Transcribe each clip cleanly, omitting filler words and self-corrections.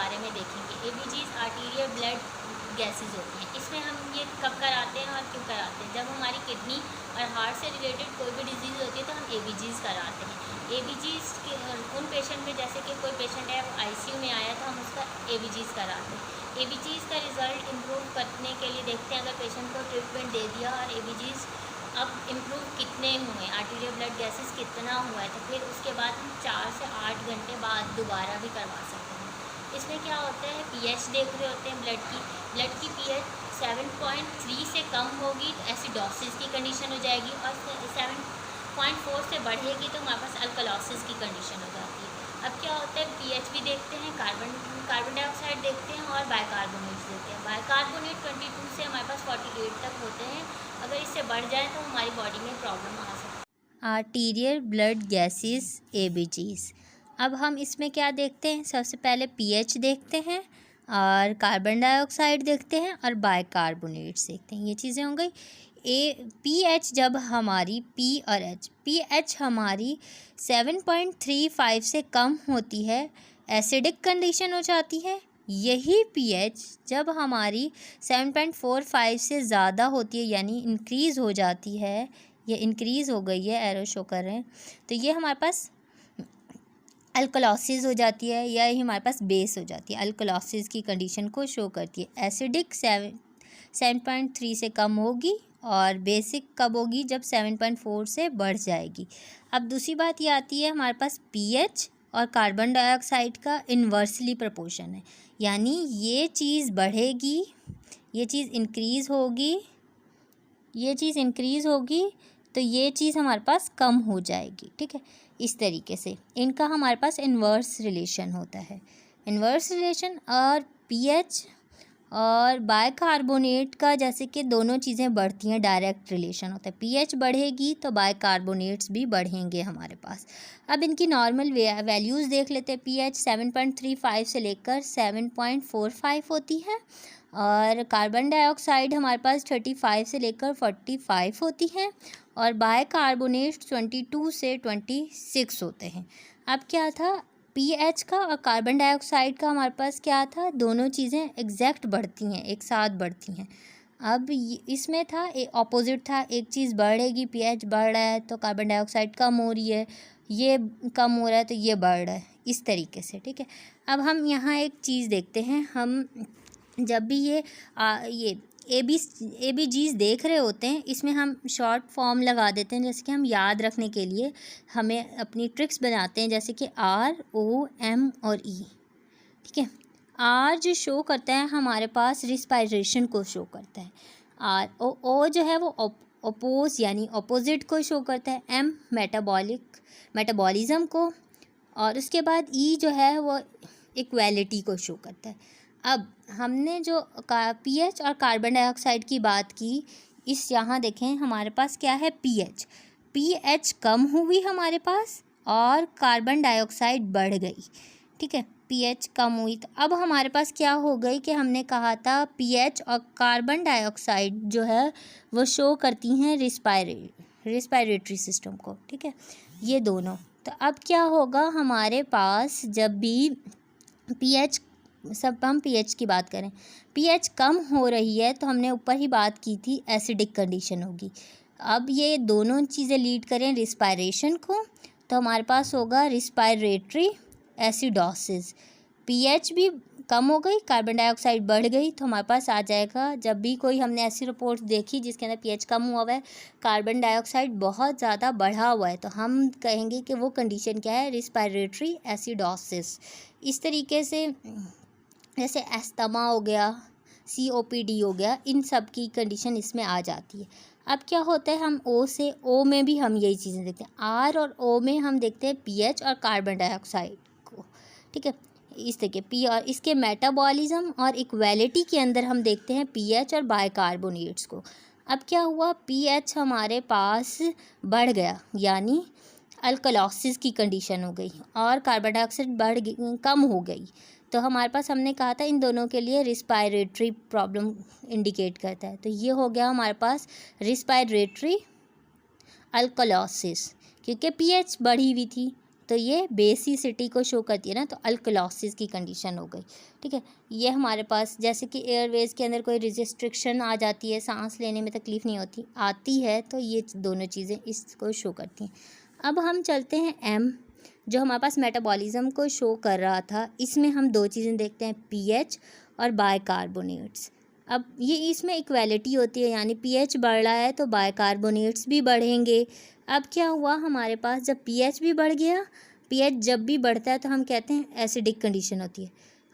बारे में देखेंगे। एबीजीज आर्टीरियल ब्लड गैसेस होती हैं। इसमें हम ये कब कराते हैं और क्यों कराते हैं? जब हमारी किडनी और हार्ट से रिलेटेड कोई भी डिजीज़ होती है तो हम एबीजीज कराते हैं। एबीजीज के उन पेशेंट में, जैसे कि कोई पेशेंट है वो आईसीयू में आया तो हम उसका एबीजीज कराते हैं। एबीजीज का रिज़ल्ट इम्प्रूव करने के लिए देखते हैं, अगर पेशेंट को ट्रीटमेंट दे दिया और एबीजीज अब इम्प्रूव कितने हुए, आर्टीरियल ब्लड गैसेस कितना हुआ है, तो फिर उसके बाद हम 4 से 8 घंटे बाद दोबारा भी करवा सकते हैं। इसमें क्या होता है, पीएच देख रहे होते हैं ब्लड की पीएच 7.3 से कम होगी तो एसिडोसिस की कंडीशन हो जाएगी, और 7.4 से बढ़ेगी तो हमारे पास अल्कलोसिस की कंडीशन हो जाती है। अब क्या होता है, पीएच भी देखते हैं, कार्बन डाइऑक्साइड देखते हैं और बाइकार्बोनेट्स देखते हैं। बाइकार्बोनेट 22 से हमारे पास 48 तक होते हैं। अगर इससे बढ़ जाए तो हमारी बॉडी में प्रॉब्लम आ सकती है। Arterial blood gases ABGs. अब हम इसमें क्या देखते हैं, सबसे पहले पीएच देखते हैं और कार्बन डाइऑक्साइड देखते हैं और बाइकार्बोनेट्स देखते हैं। ये चीज़ें हो गई। पीएच जब हमारी पीएच हमारी 7.35 से कम होती है, एसिडिक कंडीशन हो जाती है। यही पीएच जब हमारी 7.45 से ज़्यादा होती है, यानी इंक्रीज़ हो जाती है, ये इंक्रीज़ हो गई है, एरो शो कर रहे हैं, तो ये हमारे पास अल्कलोसिस हो जाती है, या ये हमारे पास बेस हो जाती है। अल्कलोसिस की कंडीशन को शो करती है। एसिडिक 7.3 से कम होगी और बेसिक कब होगी, जब 7.4 से बढ़ जाएगी। अब दूसरी बात ये आती है, हमारे पास पीएच और कार्बन डाइऑक्साइड का इन्वर्सली प्रोपोर्शन है, यानी ये चीज़ बढ़ेगी, ये चीज़ इंक्रीज़ होगी, ये चीज़ इंक्रीज़ होगी, तो ये चीज़ हमारे पास कम हो जाएगी। ठीक है, इस तरीके से इनका हमारे पास इन्वर्स रिलेशन होता है। इन्वर्स रिलेशन और पीएच और बाइकार्बोनेट का, जैसे कि दोनों चीज़ें बढ़ती हैं, डायरेक्ट रिलेशन होता है। पीएच बढ़ेगी तो बाइकार्बोनेट्स भी बढ़ेंगे हमारे पास। अब इनकी नॉर्मल वैल्यूज़ देख लेते हैं। पीएच 7.35 से लेकर 7.45 होती है, और कार्बन डाइऑक्साइड हमारे पास 35 से लेकर 45 होती है, और बाइकार्बोनेट 22 से 26 होते हैं। अब क्या था, पीएच का और कार्बन डाइऑक्साइड का हमारे पास क्या था, दोनों चीज़ें एग्जैक्ट बढ़ती हैं, एक साथ बढ़ती हैं। अब इसमें था ऑपोजिट था, एक चीज़ बढ़ेगी, पीएच बढ़ रहा है तो कार्बन डाइऑक्साइड कम हो रही है, ये कम हो रहा है तो ये बढ़ रहा है, इस तरीके से। ठीक है, अब हम यहाँ एक चीज़ देखते हैं। हम जब भी ये एबीजीज देख रहे होते हैं, इसमें हम शॉर्ट फॉर्म लगा देते हैं, जैसे कि हम याद रखने के लिए हमें अपनी ट्रिक्स बनाते हैं, जैसे कि ROM और E। ठीक है, R जो शो करता है हमारे पास रिस्पायरेशन को शो करता है, O जो है वो अपोज यानी अपोजिट को शो करता है, M मेटाबॉलिज्म को, और उसके बाद E जो है वो इक्वालिटी को शो करता है। अब हमने जो पीएच और कार्बन डाइऑक्साइड की बात की, इस यहाँ देखें हमारे पास क्या है, पीएच कम हुई हमारे पास और कार्बन डाइऑक्साइड बढ़ गई। ठीक है, पीएच कम हुई तो अब हमारे पास क्या हो गई कि हमने कहा था पीएच और कार्बन डाइऑक्साइड जो है वो शो करती हैं रिस्पायरेटरी सिस्टम को। ठीक है, ये दोनों। तो अब क्या होगा हमारे पास, जब भी पीएच, सब हम पीएच की बात करें, पीएच कम हो रही है तो हमने ऊपर ही बात की थी एसिडिक कंडीशन होगी। अब ये दोनों चीज़ें लीड करें रिस्पायरेशन को, तो हमारे पास होगा रिस्पायरेटरी एसिडोसिस। पीएच भी कम हो गई, कार्बन डाइऑक्साइड बढ़ गई, तो हमारे पास आ जाएगा, जब भी कोई हमने ऐसी रिपोर्ट देखी जिसके अंदर पीएच कम हुआ हुआ है, कार्बन डाइऑक्साइड बहुत ज़्यादा बढ़ा हुआ है, तो हम कहेंगे कि वो कंडीशन क्या है, रिस्पायरेटरी एसिडोसिस। इस तरीके से जैसे एस्थमा हो गया, COPD हो गया, इन सब की कंडीशन इसमें आ जाती है। अब क्या होता है, हम O में भी हम यही चीज़ें देखते हैं। R और O में हम देखते हैं पीएच और कार्बन डाइऑक्साइड को। ठीक है, इस तरीके पी और इसके मेटाबॉलिज्म और इक्वालिटी के अंदर हम देखते हैं पीएच और बाइकार्बोनेट्स को। अब क्या हुआ, पीएच हमारे पास बढ़ गया, यानी अल्कलोसिस की कंडीशन हो गई, और कार्बन डाइऑक्साइड कम हो गई, तो हमारे पास, हमने कहा था इन दोनों के लिए रिस्पायरेटरी प्रॉब्लम इंडिकेट करता है, तो ये हो गया हमारे पास रिस्पायरेटरी अल्कलोसिस, क्योंकि पीएच बढ़ी हुई थी, तो ये बेसिसिटी को शो करती है ना, तो अल्कलॉसिस की कंडीशन हो गई। ठीक है, ये हमारे पास जैसे कि एयरवेज के अंदर कोई रिस्ट्रिक्शन आ जाती है, सांस लेने में तकलीफ़ नहीं होती, आती है, तो ये दोनों चीज़ें इसको शो करती हैं। अब हम चलते हैं एम, जो हमारे पास मेटाबॉलिज्म को शो कर रहा था। इसमें हम दो चीज़ें देखते हैं, पीएच और बाइकार्बोनेट्स। अब ये इसमें इक्वालिटी होती है, यानी पीएच बढ़ रहा है तो बाइकार्बोनेट्स भी बढ़ेंगे। अब क्या हुआ हमारे पास, जब पीएच भी बढ़ गया, पीएच जब भी बढ़ता है तो हम कहते हैं एसिडिक कंडीशन होती है,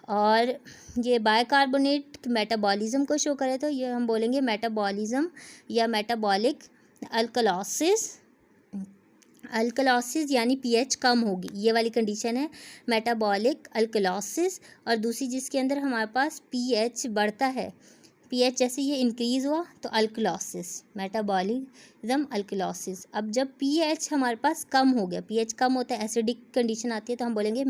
और ये बाइकार्बोनेट मेटाबॉलिज्म को शो करे तो ये हम बोलेंगे मेटाबॉलिज्म या मेटाबॉलिक अल्कलॉसिस। अल्कलॉसिस यानी पीएच कम होगी, ये वाली कंडीशन है मेटाबॉलिक अल्कलॉसिस। और दूसरी जिसके अंदर हमारे पास पीएच बढ़ता है, पीएच जैसे ये इंक्रीज़ हुआ तो अल्कलॉसिस, मेटाबॉलिज्म अल्कलॉसिस। अब जब पीएच हमारे पास कम हो गया, पीएच कम होता है, एसिडिक कंडीशन आती है, तो हम बोलेंगे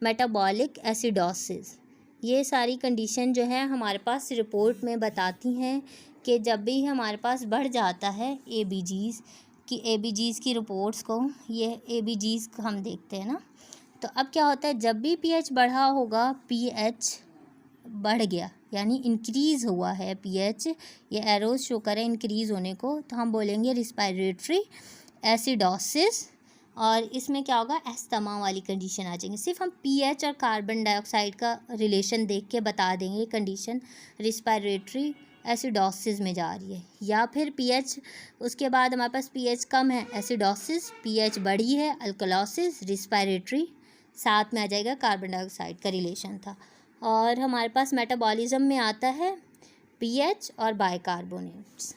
मेटाबॉलिक एसिडोसिस। ये सारी कंडीशन जो है हमारे पास रिपोर्ट में बताती हैं कि जब भी हमारे पास बढ़ जाता है एबीजीज़ की रिपोर्ट्स को, ये एबीजीज़ को हम देखते हैं ना, तो अब क्या होता है, जब भी पीएच बढ़ा होगा, पीएच बढ़ गया यानी इंक्रीज़ हुआ है पीएच, ये एरोज शो करें इंक्रीज़ होने को, तो हम बोलेंगे रिस्पायरेटरी एसिडोसिस। और इसमें क्या होगा, एस्थमा वाली कंडीशन आ जाएंगी। सिर्फ हम पीएच और कार्बन डाइऑक्साइड का रिलेशन देख के बता देंगे कंडीशन रिस्पायरेटरी एसिडोसिस में जा रही है, या फिर पीएच उसके बाद हमारे पास पीएच कम है एसिडोसिस, पीएच बढ़ी है अल्कलॉसिस, रिस्पायरेटरी, साथ में आ जाएगा कार्बन डाइऑक्साइड का रिलेशन था। और हमारे पास मेटाबॉलिज्म में आता है पीएच और बाइकार्बोनेट्स।